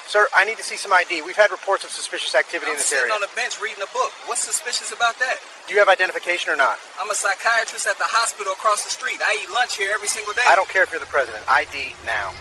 Sir, I need to see some ID. We've had reports of suspicious activity in this area. I'm sitting on a bench reading a book. What's suspicious about that? Do you have identification or not? I'm a psychiatrist at the hospital across the street. I eat lunch here every single day. I don't care if you're the president. ID now.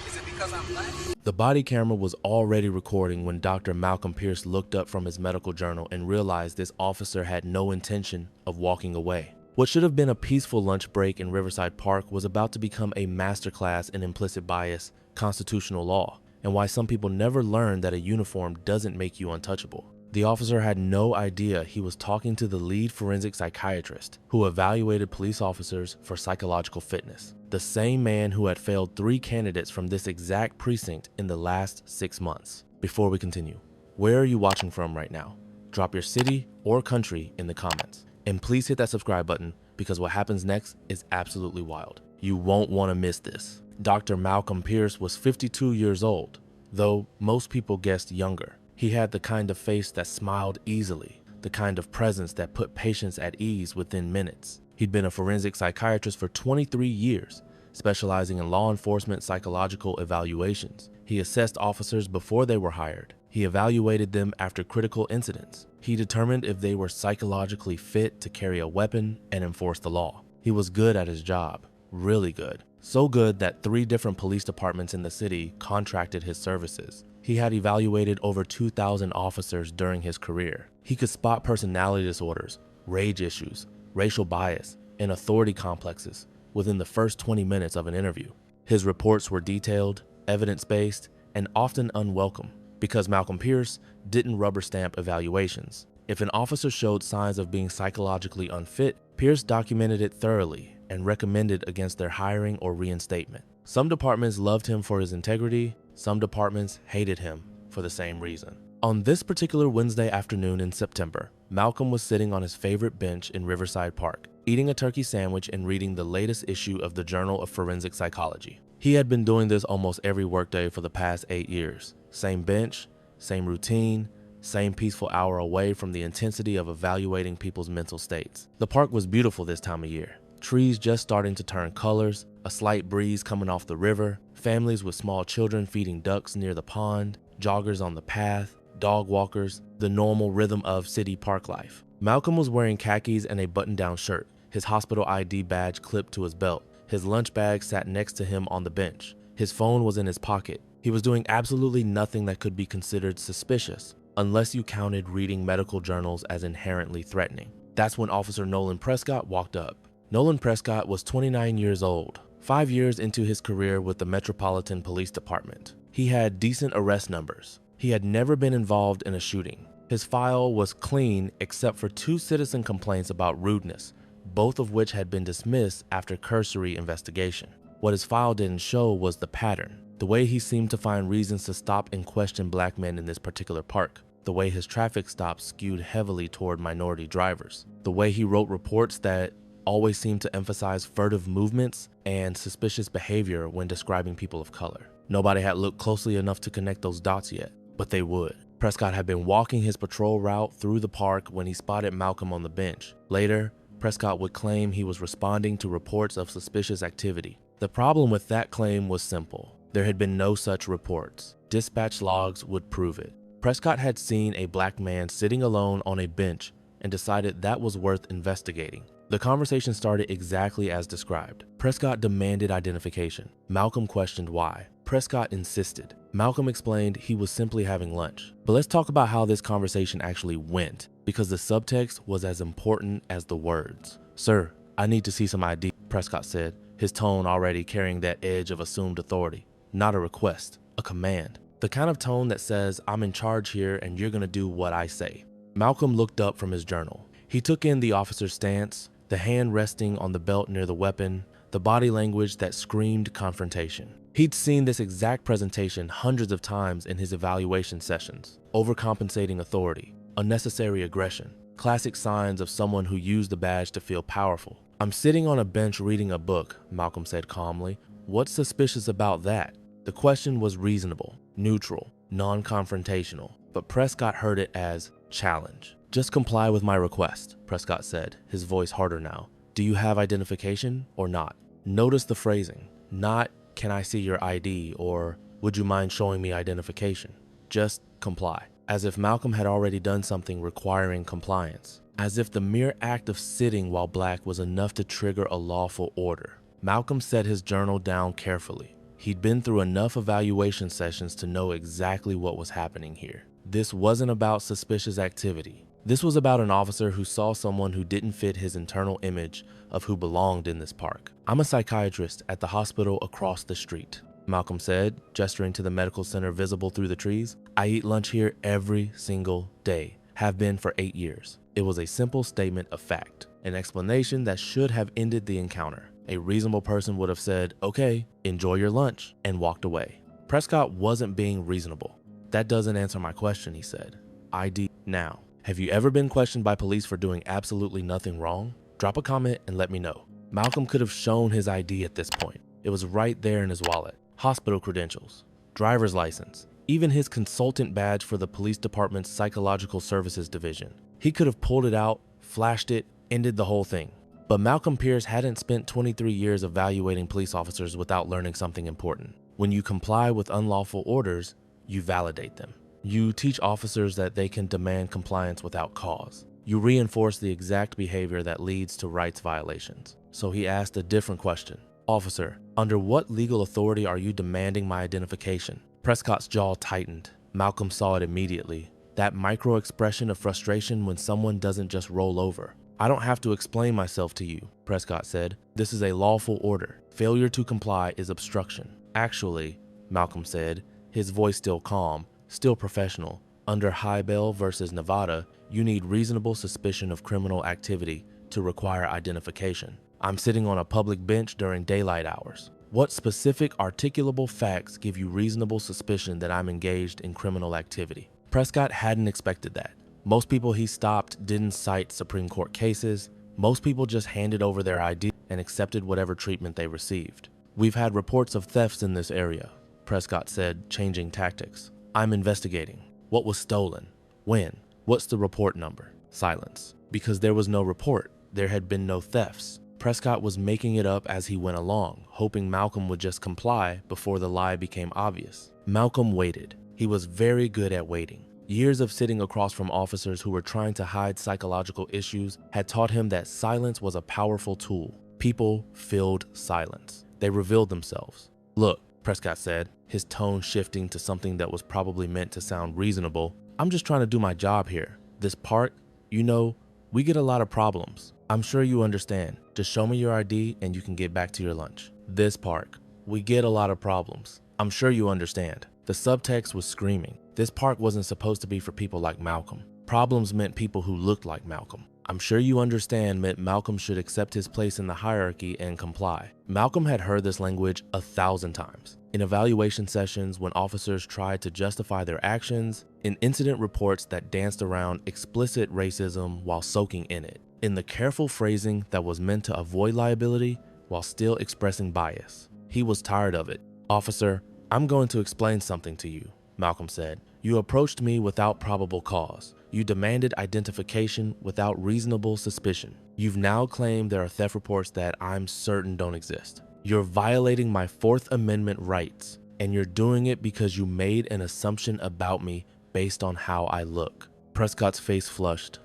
Is it because I'm black? The body camera was already recording when Dr. Malcolm Pierce looked up from his medical journal and realized this officer had no intention of walking away. What should have been a peaceful lunch break in Riverside Park was about to become a masterclass in implicit bias, constitutional law, and why some people never learn that a uniform doesn't make you untouchable. The officer had no idea he was talking to the lead forensic psychiatrist who evaluated police officers for psychological fitness, the same man who had failed 3 candidates from this exact precinct in the last 6 months. Before we continue, where are you watching from right now? Drop your city or country in the comments. And please hit that subscribe button because what happens next is absolutely wild. You won't want to miss this. Dr. Malcolm Pierce was 52 years old, though most people guessed younger. He had the kind of face that smiled easily, the kind of presence that put patients at ease within minutes. He'd been a forensic psychiatrist for 23 years, specializing in law enforcement psychological evaluations. He assessed officers before they were hired. He evaluated them after critical incidents. He determined if they were psychologically fit to carry a weapon and enforce the law. He was good at his job, really good. So good that 3 different police departments in the city contracted his services. He had evaluated over 2,000 officers during his career. He could spot personality disorders, rage issues, racial bias, and authority complexes within the first 20 minutes of an interview. His reports were detailed, evidence-based, and often unwelcome because Malcolm Pierce didn't rubber stamp evaluations. If an officer showed signs of being psychologically unfit, Pierce documented it thoroughly and recommended against their hiring or reinstatement. Some departments loved him for his integrity, some departments hated him for the same reason. On this particular Wednesday afternoon in September, Malcolm was sitting on his favorite bench in Riverside Park, eating a turkey sandwich and reading the latest issue of the Journal of Forensic Psychology. He had been doing this almost every workday for the past 8 years. Same bench, same routine, same peaceful hour away from the intensity of evaluating people's mental states. The park was beautiful this time of year. Trees just starting to turn colors, a slight breeze coming off the river, families with small children feeding ducks near the pond, joggers on the path, dog walkers, the normal rhythm of city park life. Malcolm was wearing khakis and a button-down shirt, his hospital ID badge clipped to his belt. His lunch bag sat next to him on the bench. His phone was in his pocket. He was doing absolutely nothing that could be considered suspicious, unless you counted reading medical journals as inherently threatening. That's when Officer Nolan Prescott walked up. Nolan Prescott was 29 years old, 5 years into his career with the Metropolitan Police Department. He had decent arrest numbers. He had never been involved in a shooting. His file was clean except for 2 citizen complaints about rudeness, both of which had been dismissed after cursory investigation. What his file didn't show was the pattern, the way he seemed to find reasons to stop and question black men in this particular park, the way his traffic stops skewed heavily toward minority drivers, the way he wrote reports that always seemed to emphasize furtive movements and suspicious behavior when describing people of color. Nobody had looked closely enough to connect those dots yet, but they would. Prescott had been walking his patrol route through the park when he spotted Malcolm on the bench. Later, Prescott would claim he was responding to reports of suspicious activity. The problem with that claim was simple. There had been no such reports. Dispatch logs would prove it. Prescott had seen a black man sitting alone on a bench and decided that was worth investigating. The conversation started exactly as described. Prescott demanded identification. Malcolm questioned why. Prescott insisted. Malcolm explained he was simply having lunch. But let's talk about how this conversation actually went, because the subtext was as important as the words. "Sir, I need to see some ID," Prescott said, his tone already carrying that edge of assumed authority. Not a request, a command. The kind of tone that says, "I'm in charge here and you're gonna do what I say." Malcolm looked up from his journal. He took in the officer's stance, the hand resting on the belt near the weapon, the body language that screamed confrontation. He'd seen this exact presentation hundreds of times in his evaluation sessions. Overcompensating authority, unnecessary aggression, classic signs of someone who used the badge to feel powerful. "I'm sitting on a bench reading a book," Malcolm said calmly. "What's suspicious about that?" The question was reasonable, neutral, non-confrontational, but Prescott heard it as challenge. "Just comply with my request," Prescott said, his voice harder now. "Do you have identification or not?" Notice the phrasing, not "can I see your ID" or Would you mind showing me identification? Just comply. As if Malcolm had already done something requiring compliance. As if the mere act of sitting while Black was enough to trigger a lawful order. Malcolm set his journal down carefully. He'd been through enough evaluation sessions to know exactly what was happening here. This wasn't about suspicious activity. This was about an officer who saw someone who didn't fit his internal image of who belonged in this park. I'm a psychiatrist at the hospital across the street, Malcolm said, gesturing to the medical center visible through the trees. I eat lunch here every single day, have been for 8 years. It was a simple statement of fact, an explanation that should have ended the encounter. A reasonable person would have said, okay, enjoy your lunch, and walked away. Prescott wasn't being reasonable. That doesn't answer my question, he said. ID now. Have you ever been questioned by police for doing absolutely nothing wrong? Drop a comment and let me know. Malcolm could have shown his ID at this point. It was right there in his wallet. Hospital credentials, driver's license, even his consultant badge for the police department's psychological services division. He could have pulled it out, flashed it, ended the whole thing. But Malcolm Pierce hadn't spent 23 years evaluating police officers without learning something important. When you comply with unlawful orders, you validate them. You teach officers that they can demand compliance without cause. You reinforce the exact behavior that leads to rights violations. So he asked a different question. Officer, under what legal authority are you demanding my identification? Prescott's jaw tightened. Malcolm saw it immediately. That micro expression of frustration when someone doesn't just roll over. I don't have to explain myself to you, Prescott said. This is a lawful order. Failure to comply is obstruction. Actually, Malcolm said, his voice still calm, still professional. Under High-Bell versus Nevada, you need reasonable suspicion of criminal activity to require identification. I'm sitting on a public bench during daylight hours. What specific articulable facts give you reasonable suspicion that I'm engaged in criminal activity? Prescott hadn't expected that. Most people he stopped didn't cite Supreme Court cases. Most people just handed over their ID and accepted whatever treatment they received. We've had reports of thefts in this area, Prescott said, changing tactics. I'm investigating. What was stolen? When? What's the report number? Silence. Because there was no report. There had been no thefts. Prescott was making it up as he went along, hoping Malcolm would just comply before the lie became obvious. Malcolm waited. He was very good at waiting. Years of sitting across from officers who were trying to hide psychological issues had taught him that silence was a powerful tool. People filled silence. They revealed themselves. Look, Prescott said, his tone shifting to something that was probably meant to sound reasonable. I'm just trying to do my job here. This park, you know, we get a lot of problems. I'm sure you understand. Just show me your ID and you can get back to your lunch. This park, we get a lot of problems. I'm sure you understand. The subtext was screaming. This park wasn't supposed to be for people like Malcolm. Problems meant people who looked like Malcolm. I'm sure you understand meant Malcolm should accept his place in the hierarchy and comply. Malcolm had heard this language 1,000 times. In evaluation sessions when officers tried to justify their actions, in incident reports that danced around explicit racism while soaking in it, in the careful phrasing that was meant to avoid liability while still expressing bias. He was tired of it. Officer, I'm going to explain something to you, Malcolm said. You approached me without probable cause. You demanded identification without reasonable suspicion. You've now claimed there are theft reports that I'm certain don't exist. You're violating my Fourth Amendment rights, and you're doing it because you made an assumption about me based on how I look. Prescott's face flushed.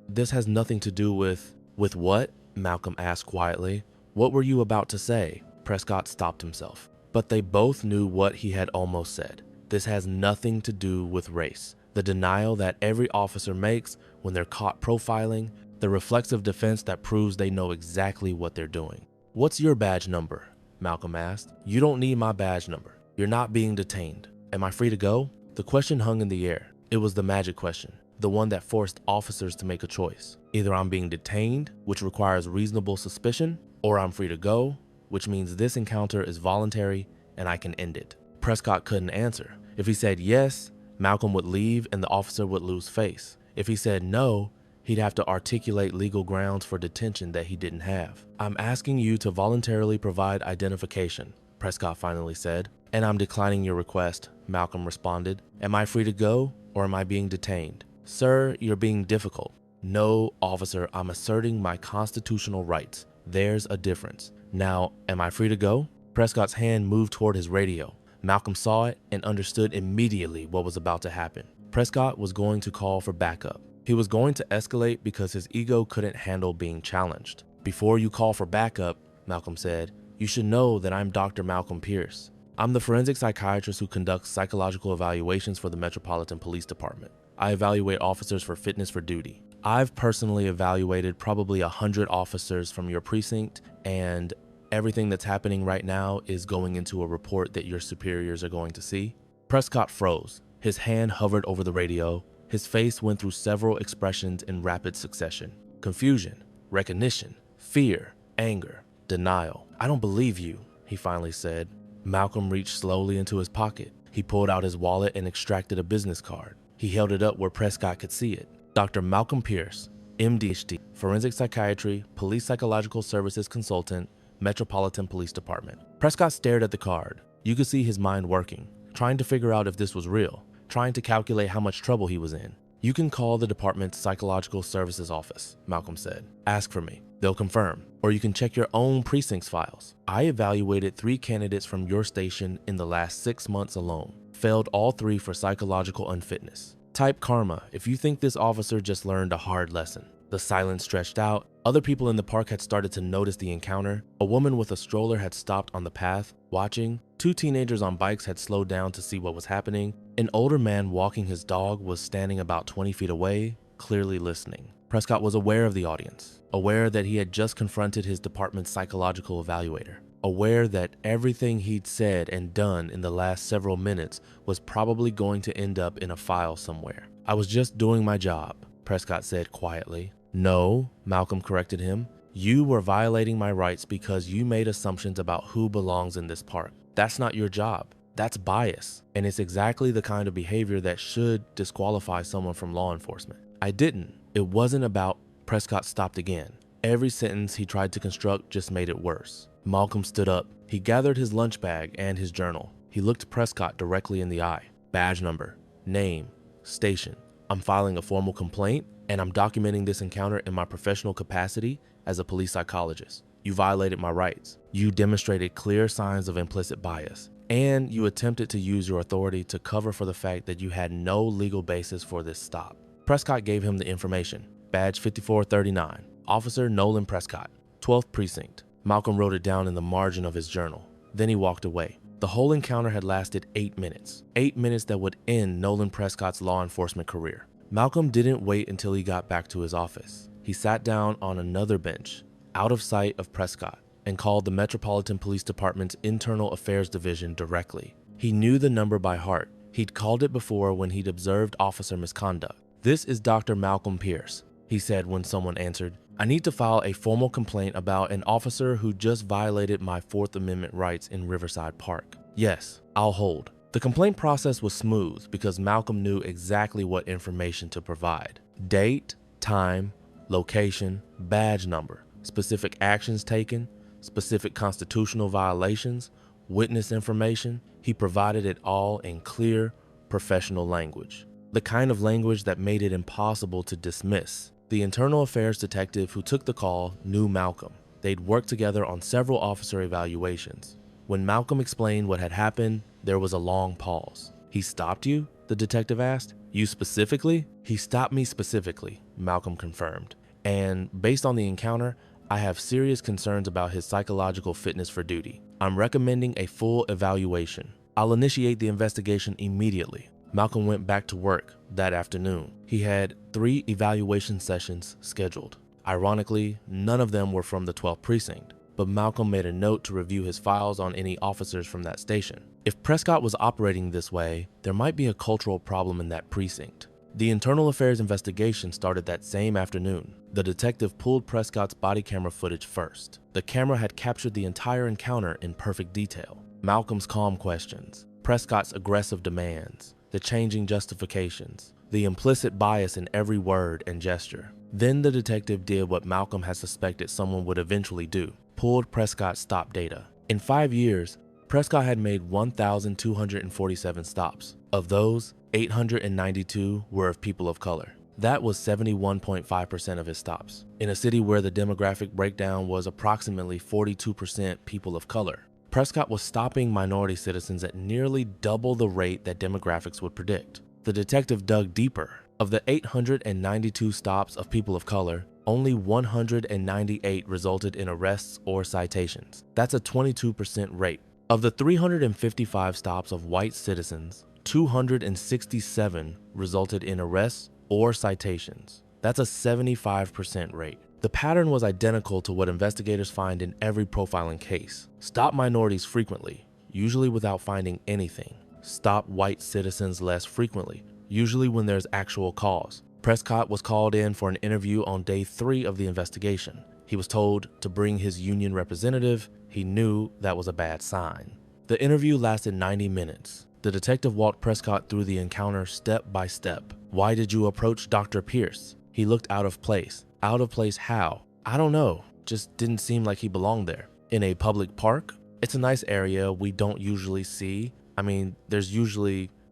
This has nothing to do with what? Malcolm asked quietly. What were you about to say? Prescott stopped himself. But they both knew what he had almost said. This has nothing to do with race. The denial that every officer makes when they're caught profiling, the reflexive defense that proves they know exactly what they're doing. What's your badge number? Malcolm asked. You don't need my badge number. You're not being detained. Am I free to go? The question hung in the air. It was the magic question, the one that forced officers to make a choice. Either I'm being detained, which requires reasonable suspicion, or I'm free to go, which means this encounter is voluntary and I can end it. Prescott couldn't answer. If he said yes, Malcolm would leave and the officer would lose face. If he said no, he'd have to articulate legal grounds for detention that he didn't have. I'm asking you to voluntarily provide identification, Prescott finally said. And I'm declining your request, Malcolm responded. Am I free to go or am I being detained? Sir, you're being difficult. No, officer, I'm asserting my constitutional rights. There's a difference. Now, am I free to go? Prescott's hand moved toward his radio. Malcolm saw it and understood immediately what was about to happen. Prescott was going to call for backup. He was going to escalate because his ego couldn't handle being challenged. "Before you call for backup," Malcolm said, "you should know that I'm Dr. Malcolm Pierce. I'm the forensic psychiatrist who conducts psychological evaluations for the Metropolitan Police Department. I evaluate officers for fitness for duty. I've personally evaluated probably 100 officers from your precinct, and everything that's happening right now is going into a report that your superiors are going to see." Prescott froze. His hand hovered over the radio. His face went through several expressions in rapid succession. Confusion, recognition, fear, anger, denial. "I don't believe you," he finally said. Malcolm reached slowly into his pocket. He pulled out his wallet and extracted a business card. He held it up where Prescott could see it. "Dr. Malcolm Pierce, MD, Forensic Psychiatry, Police Psychological Services Consultant, Metropolitan Police Department." Prescott stared at the card. You could see his mind working, trying to figure out if this was real, trying to calculate how much trouble he was in. "You can call the department's Psychological Services office," Malcolm said. "Ask for me. They'll confirm. Or you can check your own precinct's files. I evaluated 3 candidates from your station in the last 6 months alone. Failed all 3 for psychological unfitness. Type karma if you think this officer just learned a hard lesson." The silence stretched out. Other people in the park had started to notice the encounter. A woman with a stroller had stopped on the path, watching. 2 teenagers on bikes had slowed down to see what was happening. An older man walking his dog was standing about 20 feet away, clearly listening. Prescott was aware of the audience, aware that he had just confronted his department's psychological evaluator, aware that everything he'd said and done in the last several minutes was probably going to end up in a file somewhere. "I was just doing my job," Prescott said quietly. "No," Malcolm corrected him. "You were violating my rights because you made assumptions about who belongs in this park. That's not your job. That's bias, and it's exactly the kind of behavior that should disqualify someone from law enforcement. I didn't. It wasn't about—" Prescott stopped again. Every sentence he tried to construct just made it worse. Malcolm stood up. He gathered his lunch bag and his journal. He looked Prescott directly in the eye. "Badge number, name, station. I'm filing a formal complaint, and I'm documenting this encounter in my professional capacity as a police psychologist. You violated my rights. You demonstrated clear signs of implicit bias, and you attempted to use your authority to cover for the fact that you had no legal basis for this stop." Prescott gave him the information. "Badge 5439, Officer Nolan Prescott, 12th Precinct." Malcolm wrote it down in the margin of his journal. Then he walked away. The whole encounter had lasted 8 minutes. 8 minutes that would end Nolan Prescott's law enforcement career. Malcolm didn't wait until he got back to his office. He sat down on another bench, out of sight of Prescott, and called the Metropolitan Police Department's Internal Affairs Division directly. He knew the number by heart. He'd called it before when he'd observed officer misconduct. "This is Dr. Malcolm Pierce," he said when someone answered. "I need to file a formal complaint about an officer who just violated my 4th Amendment rights in Riverside Park." "Yes, I'll hold." The complaint process was smooth because Malcolm knew exactly what information to provide. Date, time, location, badge number, specific actions taken, specific constitutional violations, witness information. He provided it all in clear, professional language. The kind of language that made it impossible to dismiss. The internal affairs detective who took the call knew Malcolm. They'd worked together on several officer evaluations. When Malcolm explained what had happened, there was a long pause. "He stopped you?" the detective asked. "You specifically?" "He stopped me specifically," Malcolm confirmed. "And based on the encounter, I have serious concerns about his psychological fitness for duty. I'm recommending a full evaluation. I'll initiate the investigation immediately." Malcolm went back to work that afternoon. He had 3 evaluation sessions scheduled. Ironically, none of them were from the 12th Precinct, but Malcolm made a note to review his files on any officers from that station. If Prescott was operating this way, there might be a cultural problem in that precinct. The internal affairs investigation started that same afternoon. The detective pulled Prescott's body camera footage first. The camera had captured the entire encounter in perfect detail. Malcolm's calm questions, Prescott's aggressive demands, the changing justifications, the implicit bias in every word and gesture. Then the detective did what Malcolm had suspected someone would eventually do, pulled Prescott's stop data. In 5 years, Prescott had made 1,247 stops. Of those, 892 were of people of color. That was 71.5% of his stops. In a city where the demographic breakdown was approximately 42% people of color, Prescott was stopping minority citizens at nearly double the rate that demographics would predict. The detective dug deeper. Of the 892 stops of people of color, only 198 resulted in arrests or citations. That's a 22% rate. Of the 355 stops of white citizens, 267 resulted in arrests or citations. That's a 75% rate. The pattern was identical to what investigators find in every profiling case. Stop minorities frequently, usually without finding anything. Stop white citizens less frequently, usually when there's actual cause. Prescott was called in for an interview on day 3 of the investigation. He was told to bring his union representative. He knew that was a bad sign. The interview lasted 90 minutes. The detective walked Prescott through the encounter step by step. Why did you approach Dr. Pierce? He looked out of place. Out of place how? I don't know. Just didn't seem like he belonged there. In a public park? It's a nice area we don't usually see.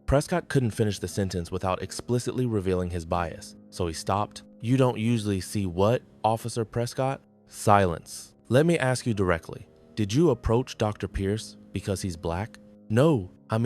Prescott couldn't finish the sentence without explicitly revealing his bias, so he stopped. You don't usually see what, Officer Prescott? Silence. Let me ask you directly. Did you approach Dr. Pierce because he's black? No, I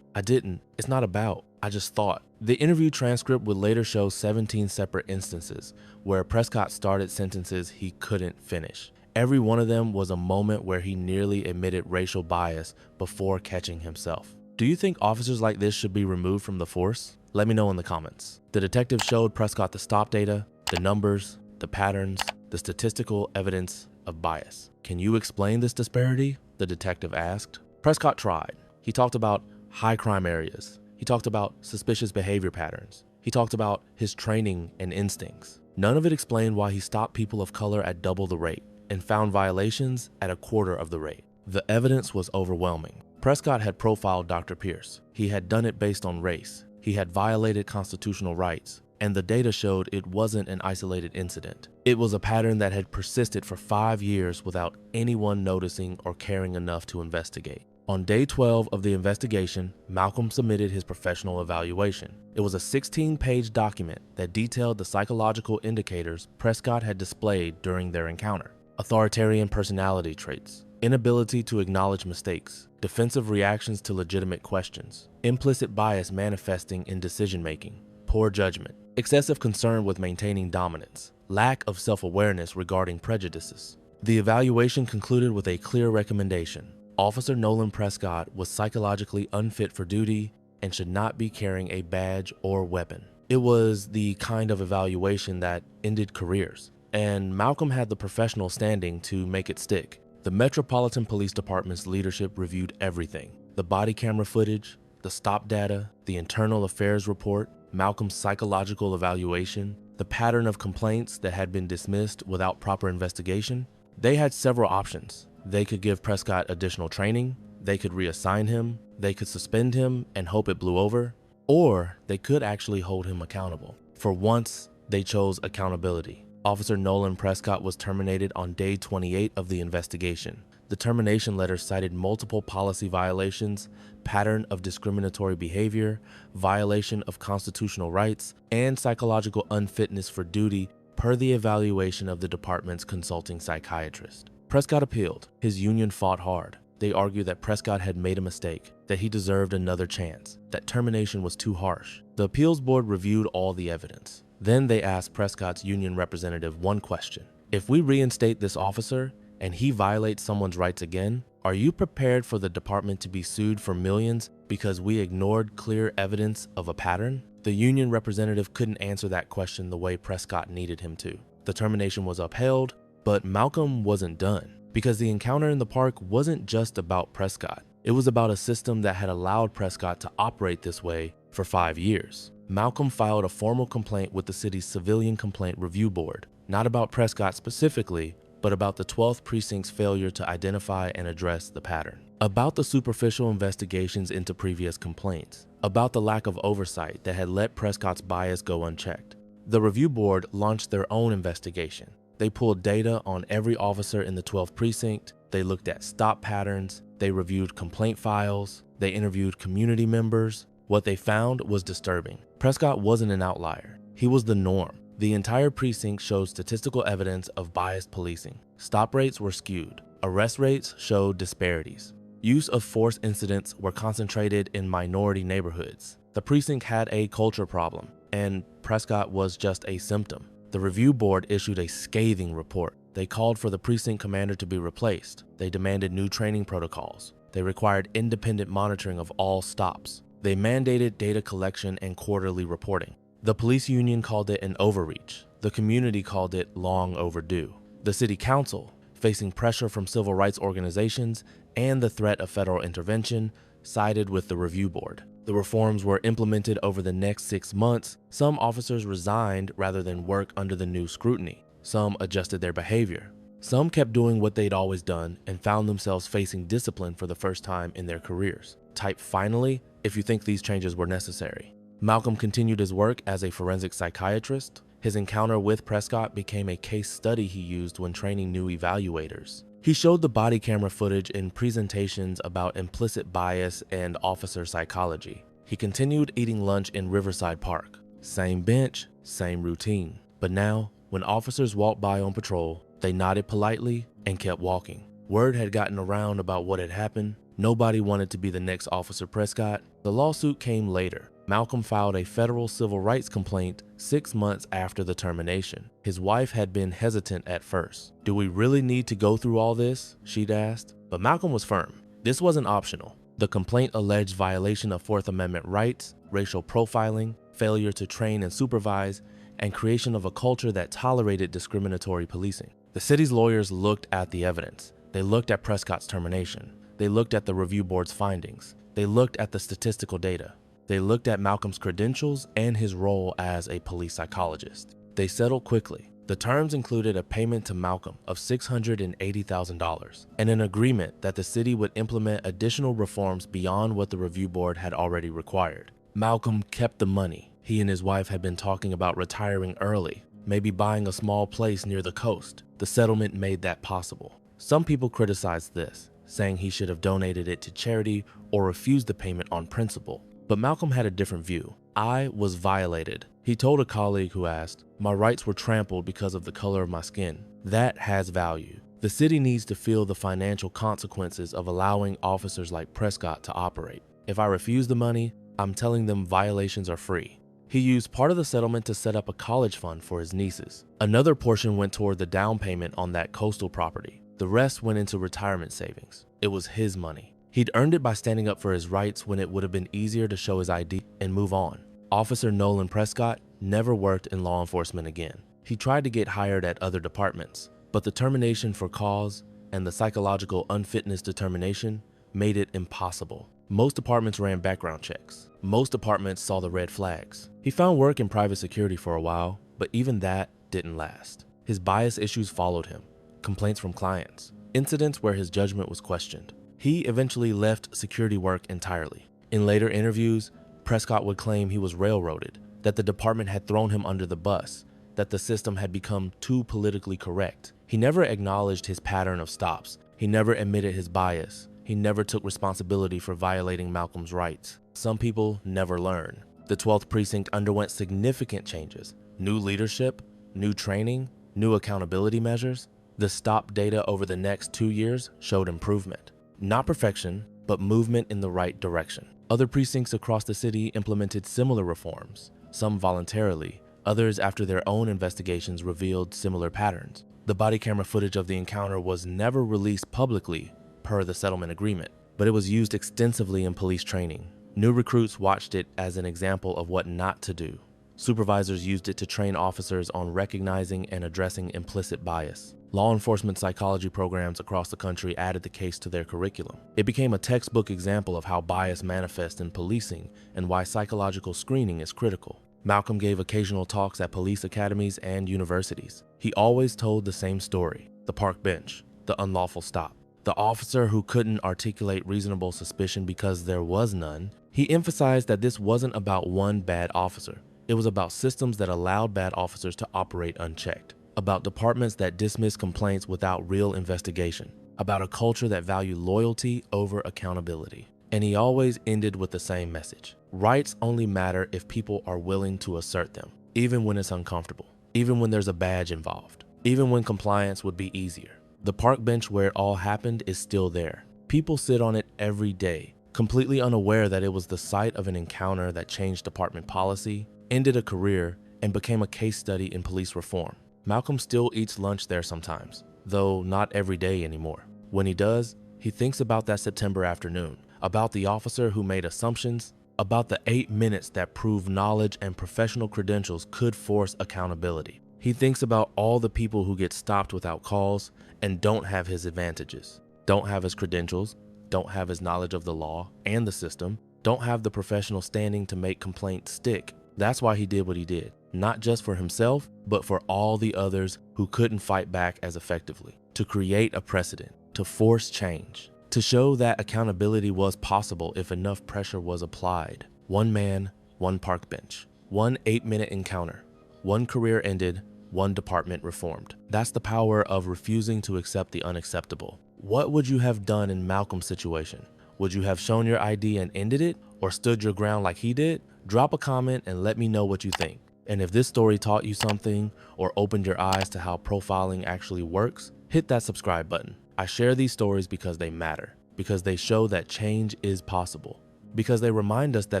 didn't. It's not about. I just thought. The interview transcript would later show 17 separate instances where Prescott started sentences he couldn't finish. Every one of them was a moment where he nearly admitted racial bias before catching himself. Do you think officers like this should be removed from the force? Let me know in the comments. The detective showed Prescott the stop data, the numbers, the patterns, the statistical evidence of bias. Can you explain this disparity? The detective asked. Prescott tried. He talked about high crime areas. He talked about suspicious behavior patterns. He talked about his training and instincts. None of it explained why he stopped people of color at double the rate and found violations at a quarter of the rate. The evidence was overwhelming. Prescott had profiled Dr. Pierce. He had done it based on race. He had violated constitutional rights, and the data showed it wasn't an isolated incident. It was a pattern that had persisted for 5 years without anyone noticing or caring enough to investigate. On day 12 of the investigation, Malcolm submitted his professional evaluation. It was a 16-page document that detailed the psychological indicators Prescott had displayed during their encounter. Authoritarian personality traits, inability to acknowledge mistakes, defensive reactions to legitimate questions, implicit bias manifesting in decision-making, poor judgment, excessive concern with maintaining dominance, lack of self-awareness regarding prejudices. The evaluation concluded with a clear recommendation. Officer Nolan Prescott was psychologically unfit for duty and should not be carrying a badge or weapon. It was the kind of evaluation that ended careers, and Malcolm had the professional standing to make it stick. The Metropolitan Police Department's leadership reviewed everything: the body camera footage, the stop data, the internal affairs report, Malcolm's psychological evaluation, the pattern of complaints that had been dismissed without proper investigation. They had several options. They could give Prescott additional training, they could reassign him, they could suspend him and hope it blew over, or they could actually hold him accountable. For once, they chose accountability. Officer Nolan Prescott was terminated on day 28 of the investigation. The termination letter cited multiple policy violations, pattern of discriminatory behavior, violation of constitutional rights, and psychological unfitness for duty per the evaluation of the department's consulting psychiatrist. Prescott appealed. His union fought hard. They argued that Prescott had made a mistake, that he deserved another chance, that termination was too harsh. The appeals board reviewed all the evidence. Then they asked Prescott's union representative one question. If we reinstate this officer and he violates someone's rights again, are you prepared for the department to be sued for millions because we ignored clear evidence of a pattern? The union representative couldn't answer that question the way Prescott needed him to. The termination was upheld, but Malcolm wasn't done, because the encounter in the park wasn't just about Prescott. It was about a system that had allowed Prescott to operate this way for 5 years. Malcolm filed a formal complaint with the city's Civilian Complaint Review Board, not about Prescott specifically, but about the 12th Precinct's failure to identify and address the pattern, about the superficial investigations into previous complaints, about the lack of oversight that had let Prescott's bias go unchecked. The review board launched their own investigation. They pulled data on every officer in the 12th precinct, they looked at stop patterns, they reviewed complaint files, they interviewed community members. What they found was disturbing. Prescott wasn't an outlier. He was the norm. The entire precinct showed statistical evidence of biased policing. Stop rates were skewed. Arrest rates showed disparities. Use of force incidents were concentrated in minority neighborhoods. The precinct had a culture problem, and Prescott was just a symptom. The review board issued a scathing report. They called for the precinct commander to be replaced. They demanded new training protocols. They required independent monitoring of all stops. They mandated data collection and quarterly reporting. The police union called it an overreach. The community called it long overdue. The city council, facing pressure from civil rights organizations and the threat of federal intervention, sided with the review board. The reforms were implemented over the next 6 months. Some officers resigned rather than work under the new scrutiny. Some adjusted their behavior. Some kept doing what they'd always done and found themselves facing discipline for the first time in their careers. Type finally if you think these changes were necessary. Malcolm continued his work as a forensic psychiatrist. His encounter with Prescott became a case study he used when training new evaluators. He showed the body camera footage in presentations about implicit bias and officer psychology. He continued eating lunch in Riverside Park. Same bench, same routine. But now, when officers walked by on patrol, they nodded politely and kept walking. Word had gotten around about what had happened. Nobody wanted to be the next Officer Prescott. The lawsuit came later. Malcolm filed a federal civil rights complaint 6 months after the termination. His wife had been hesitant at first. "Do we really need to go through all this?" she'd asked. But Malcolm was firm. This wasn't optional. The complaint alleged violation of Fourth Amendment rights, racial profiling, failure to train and supervise, and creation of a culture that tolerated discriminatory policing. The city's lawyers looked at the evidence. They looked at Prescott's termination. They looked at the review board's findings. They looked at the statistical data. They looked at Malcolm's credentials and his role as a police psychologist. They settled quickly. The terms included a payment to Malcolm of $680,000 and an agreement that the city would implement additional reforms beyond what the review board had already required. Malcolm kept the money. He and his wife had been talking about retiring early, maybe buying a small place near the coast. The settlement made that possible. Some people criticized this, saying he should have donated it to charity or refused the payment on principle. But Malcolm had a different view. "I was violated," he told a colleague who asked. "My rights were trampled because of the color of my skin. That has value. The city needs to feel the financial consequences of allowing officers like Prescott to operate. If I refuse the money, I'm telling them violations are free." He used part of the settlement to set up a college fund for his nieces. Another portion went toward the down payment on that coastal property. The rest went into retirement savings. It was his money. He'd earned it by standing up for his rights when it would have been easier to show his ID and move on. Officer Nolan Prescott never worked in law enforcement again. He tried to get hired at other departments, but the termination for cause and the psychological unfitness determination made it impossible. Most departments ran background checks. Most departments saw the red flags. He found work in private security for a while, but even that didn't last. His bias issues followed him. Complaints from clients, incidents where his judgment was questioned. He eventually left security work entirely. In later interviews, Prescott would claim he was railroaded, that the department had thrown him under the bus, that the system had become too politically correct. He never acknowledged his pattern of stops. He never admitted his bias. He never took responsibility for violating Malcolm's rights. Some people never learn. The 12th Precinct underwent significant changes. New leadership, new training, new accountability measures. The stop data over the next 2 years showed improvement. Not perfection, but movement in the right direction. Other precincts across the city implemented similar reforms, some voluntarily, others after their own investigations revealed similar patterns. The body camera footage of the encounter was never released publicly per the settlement agreement, but it was used extensively in police training. New recruits watched it as an example of what not to do. Supervisors used it to train officers on recognizing and addressing implicit bias. Law enforcement psychology programs across the country added the case to their curriculum. It became a textbook example of how bias manifests in policing and why psychological screening is critical. Malcolm gave occasional talks at police academies and universities. He always told the same story: the park bench, the unlawful stop, the officer who couldn't articulate reasonable suspicion because there was none. He emphasized that this wasn't about one bad officer. It was about systems that allowed bad officers to operate unchecked, about departments that dismissed complaints without real investigation, about a culture that valued loyalty over accountability. And he always ended with the same message: rights only matter if people are willing to assert them, even when it's uncomfortable, even when there's a badge involved, even when compliance would be easier. The park bench where it all happened is still there. People sit on it every day, completely unaware that it was the site of an encounter that changed department policy, ended a career, and became a case study in police reform. Malcolm still eats lunch there sometimes, though not every day anymore. When he does, he thinks about that September afternoon, about the officer who made assumptions, about the 8 minutes that proved knowledge and professional credentials could force accountability. He thinks about all the people who get stopped without calls and don't have his advantages, don't have his credentials, don't have his knowledge of the law and the system, don't have the professional standing to make complaints stick. That's why he did what he did, not just for himself, but for all the others who couldn't fight back as effectively, to create a precedent, to force change, to show that accountability was possible if enough pressure was applied. One man, one park bench, one 8-minute encounter, one career ended, one department reformed. That's the power of refusing to accept the unacceptable. What would you have done in Malcolm's situation? Would you have shown your ID and ended it, or stood your ground like he did? Drop a comment and let me know what you think. And if this story taught you something or opened your eyes to how profiling actually works, hit that subscribe button. I share these stories because they matter, because they show that change is possible, because they remind us that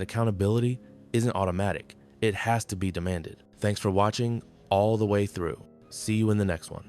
accountability isn't automatic. It has to be demanded. Thanks for watching all the way through. See you in the next one.